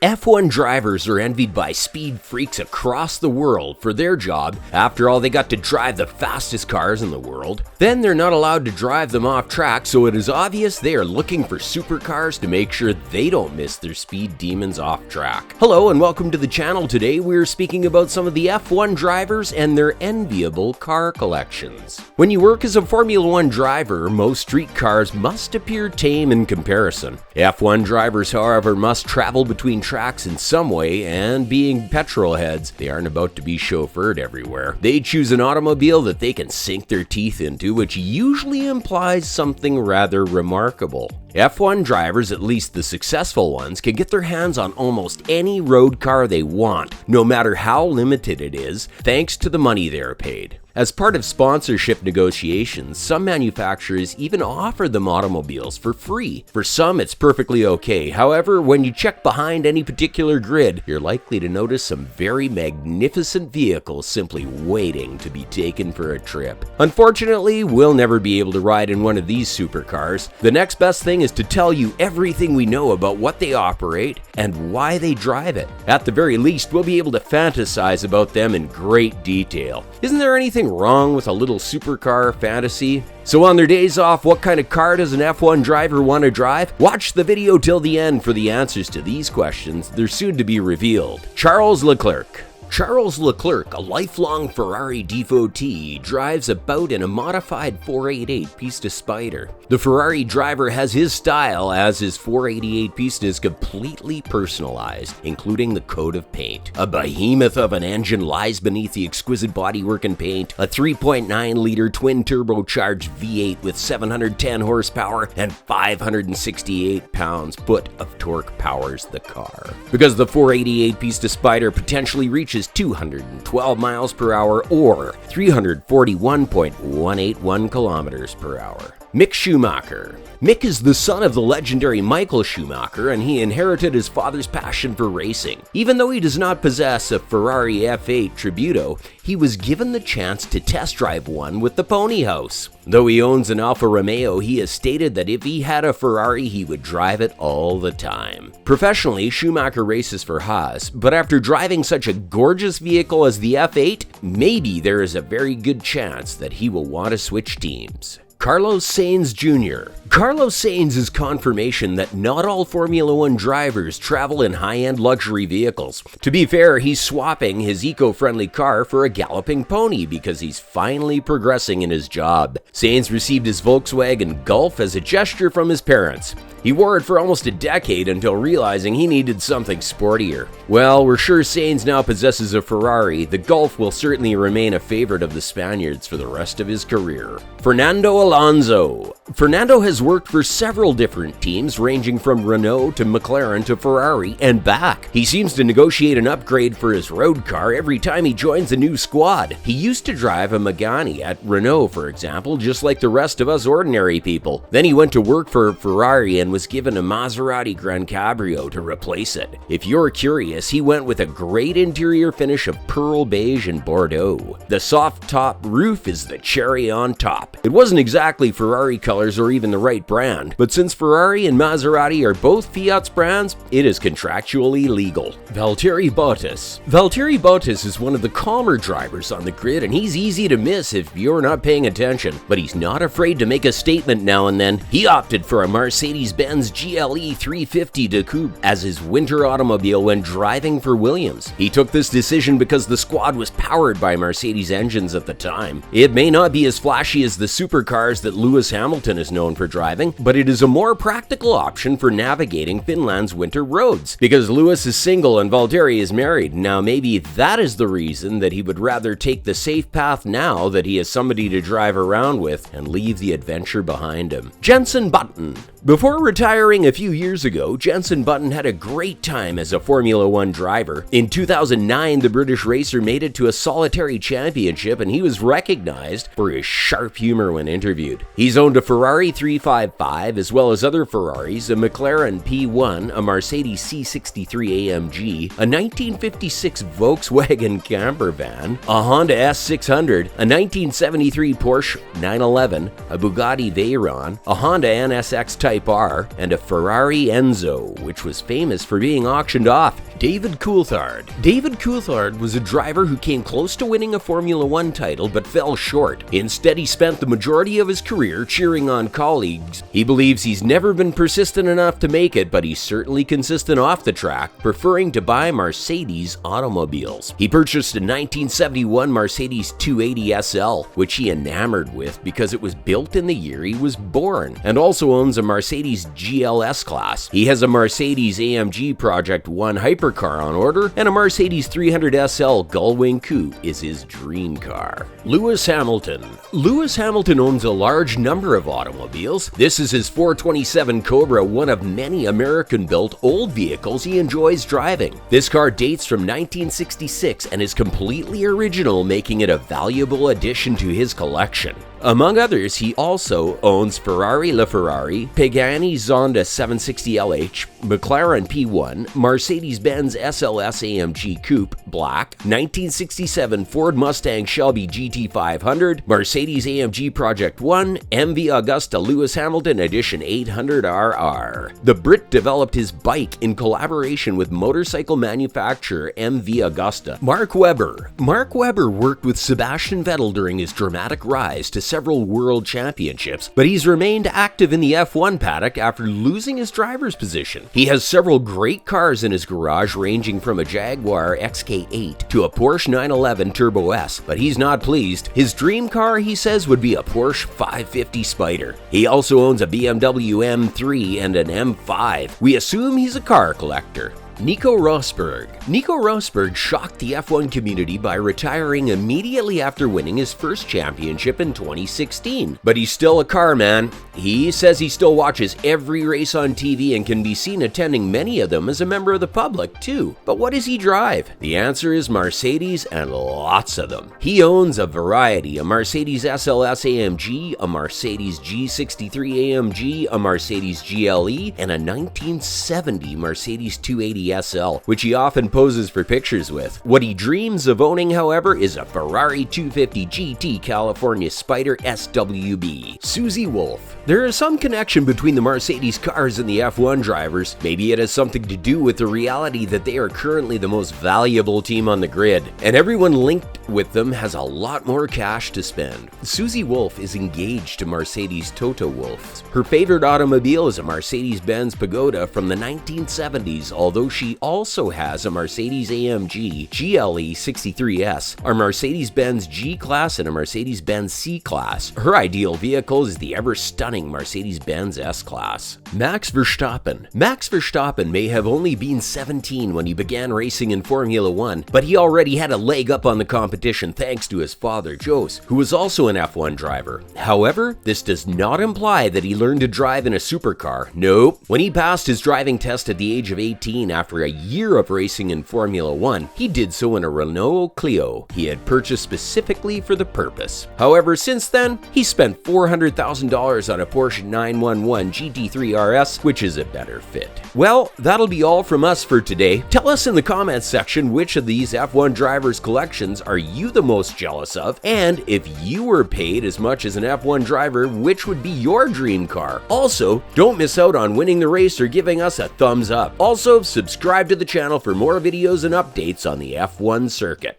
F1 drivers are envied by speed freaks across the world for their job. After all, they got to drive the fastest cars in the world. Then they're not allowed to drive them off track, so it is obvious they are looking for supercars to make sure they don't miss their speed demons off track. Hello and welcome to the channel. Today we're speaking about some of the F1 drivers and their enviable car collections. When you work as a Formula 1 driver, most street cars must appear tame in comparison. F1 drivers, however, must travel between tracks in some way, and being petrol heads, they aren't about to be chauffeured everywhere. They choose an automobile that they can sink their teeth into, which usually implies something rather remarkable. F1 drivers, at least the successful ones, can get their hands on almost any road car they want, no matter how limited it is, thanks to the money they are paid. As part of sponsorship negotiations, some manufacturers even offer them automobiles for free. For some, it's perfectly okay. However, when you check behind any particular grid, you're likely to notice some very magnificent vehicles simply waiting to be taken for a trip. Unfortunately, we'll never be able to ride in one of these supercars. The next best thing is to tell you everything we know about what they operate and why they drive it. At the very least, we'll be able to fantasize about them in great detail. Isn't there anything wrong with a little supercar fantasy? So on their days off, what kind of car does an F1 driver want to drive? Watch the video till the end for the answers to these questions. They're soon to be revealed. Charles Leclerc. Charles Leclerc, a lifelong Ferrari devotee, drives about in a modified 488 Pista Spider. The Ferrari driver has his style, as his 488 Pista is completely personalized, including the coat of paint. A behemoth of an engine lies beneath the exquisite bodywork and paint. A 3.9-liter twin-turbocharged V8 with 710 horsepower and 568 pounds-foot of torque powers the car. Because the 488 Pista Spider potentially reaches 212 miles per hour or 341.181 kilometers per hour. Mick Schumacher. Mick is the son of the legendary Michael Schumacher, and he inherited his father's passion for racing. Even though he does not possess a Ferrari F8 Tributo, he was given the chance to test drive one with the Pony House. Though he owns an Alfa Romeo, he has stated that if he had a Ferrari, he would drive it all the time. Professionally, Schumacher races for Haas, but after driving such a gorgeous vehicle as the F8, maybe there is a very good chance that he will want to switch teams. Carlos Sainz Jr. Carlos Sainz is confirmation that not all Formula 1 drivers travel in high-end luxury vehicles. To be fair, he's swapping his eco-friendly car for a galloping pony because he's finally progressing in his job. Sainz received his Volkswagen Golf as a gesture from his parents. He wore it for almost a decade until realizing he needed something sportier. Well, we're sure Sainz now possesses a Ferrari. The Golf will certainly remain a favorite of the Spaniards for the rest of his career. Fernando Alonso. Fernando has worked for several different teams, ranging from Renault to McLaren to Ferrari and back. He seems to negotiate an upgrade for his road car every time he joins a new squad. He used to drive a Megane at Renault, for example, just like the rest of us ordinary people. Then he went to work for Ferrari and was given a Maserati Gran Cabrio to replace it. If you're curious, he went with a great interior finish of pearl beige and Bordeaux. The soft top roof is the cherry on top. It wasn't exactly Ferrari colors or even the right brand, but since Ferrari and Maserati are both Fiat's brands, it is contractually legal. Valtteri Bottas. Valtteri Bottas is one of the calmer drivers on the grid, and he's easy to miss if you're not paying attention, but he's not afraid to make a statement now and then. He opted for a Mercedes-Benz GLE 350 de Coupe as his winter automobile when driving for Williams. He took this decision because the squad was powered by Mercedes engines at the time. It may not be as flashy as the supercars that Lewis Hamilton is known for driving, but it is a more practical option for navigating Finland's winter roads. Because Lewis is single and Valtteri is married, now maybe that is the reason that he would rather take the safe path now that he has somebody to drive around with and leave the adventure behind him. Jenson Button. Before retiring a few years ago, Jenson Button had a great time as a Formula 1 driver. In 2009, the British racer made it to a solitary championship, and he was recognized for his sharp humor when interviewed. He's owned a Ferrari 355 as well as other Ferraris, a McLaren P1, a Mercedes C63 AMG, a 1956 Volkswagen camper van, a Honda S600, a 1973 Porsche 911, a Bugatti Veyron, a Honda NSX Type Type R, and a Ferrari Enzo, which was famous for being auctioned off. David Coulthard. David Coulthard was a driver who came close to winning a Formula 1 title but fell short. Instead, he spent the majority of his career cheering on colleagues. He believes he's never been persistent enough to make it, but he's certainly consistent off the track, preferring to buy Mercedes automobiles. He purchased a 1971 Mercedes 280 SL, which he enamored with because it was built in the year he was born, and also owns a Mercedes GLS class. He has a Mercedes AMG Project 1 hypercar on order, and a Mercedes 300 SL Gullwing Coupe is his dream car. Lewis Hamilton. Lewis Hamilton owns a large number of automobiles. This is his 427 Cobra, one of many American-built old vehicles he enjoys driving. This car dates from 1966 and is completely original, making it a valuable addition to his collection. Among others, he also owns Ferrari LaFerrari, Pagani Zonda 760LH, McLaren P1, Mercedes-Benz SLS AMG Coupe Black, 1967 Ford Mustang Shelby GT500, Mercedes AMG Project 1, MV Agusta Lewis Hamilton Edition 800RR. The Brit developed his bike in collaboration with motorcycle manufacturer MV Agusta. Mark Webber. Mark Webber worked with Sebastian Vettel during his dramatic rise to several world championships, but he's remained active in the F1 paddock after losing his driver's position. He has several great cars in his garage, ranging from a Jaguar XK8 to a Porsche 911 Turbo S, but he's not pleased. His dream car, he says, would be a Porsche 550 Spider. He also owns a BMW M3 and an M5. We assume he's a car collector. Nico Rosberg. Nico Rosberg shocked the F1 community by retiring immediately after winning his first championship in 2016. But he's still a car man. He says he still watches every race on TV and can be seen attending many of them as a member of the public too. But what does he drive? The answer is Mercedes, and lots of them. He owns a variety: a Mercedes SLS AMG, a Mercedes G63 AMG, a Mercedes GLE, and a 1970 Mercedes 280 SL, which he often poses for pictures with. What he dreams of owning, however, is a Ferrari 250 GT California Spider SWB. Susie Wolf. There is some connection between the Mercedes cars and the F1 drivers. Maybe it has something to do with the reality that they are currently the most valuable team on the grid, and everyone linked with them has a lot more cash to spend. Susie Wolf is engaged to Mercedes Toto Wolff. Her favorite automobile is a Mercedes-Benz Pagoda from the 1970s, although she also has a Mercedes AMG GLE 63S, a Mercedes-Benz G-Class, and a Mercedes-Benz C-Class. Her ideal vehicle is the ever-stunning Mercedes-Benz S-Class. Max Verstappen. Max Verstappen may have only been 17 when he began racing in Formula 1, but he already had a leg up on the competition thanks to his father, Jos, who was also an F1 driver. However, this does not imply that he learned to drive in a supercar. Nope. When he passed his driving test at the age of 18 after a year of racing in Formula 1, he did so in a Renault Clio he had purchased specifically for the purpose. However, since then, he spent $400,000 on a Porsche 911 GT3 RS, which is a better fit. Well, that'll be all from us for today. Tell us in the comments section which of these F1 drivers' collections are you the most jealous of, and if you were paid as much as an F1 driver, which would be your dream car? Also, don't miss out on winning the race or giving us a thumbs up. Also, subscribe to the channel for more videos and updates on the F1 circuit.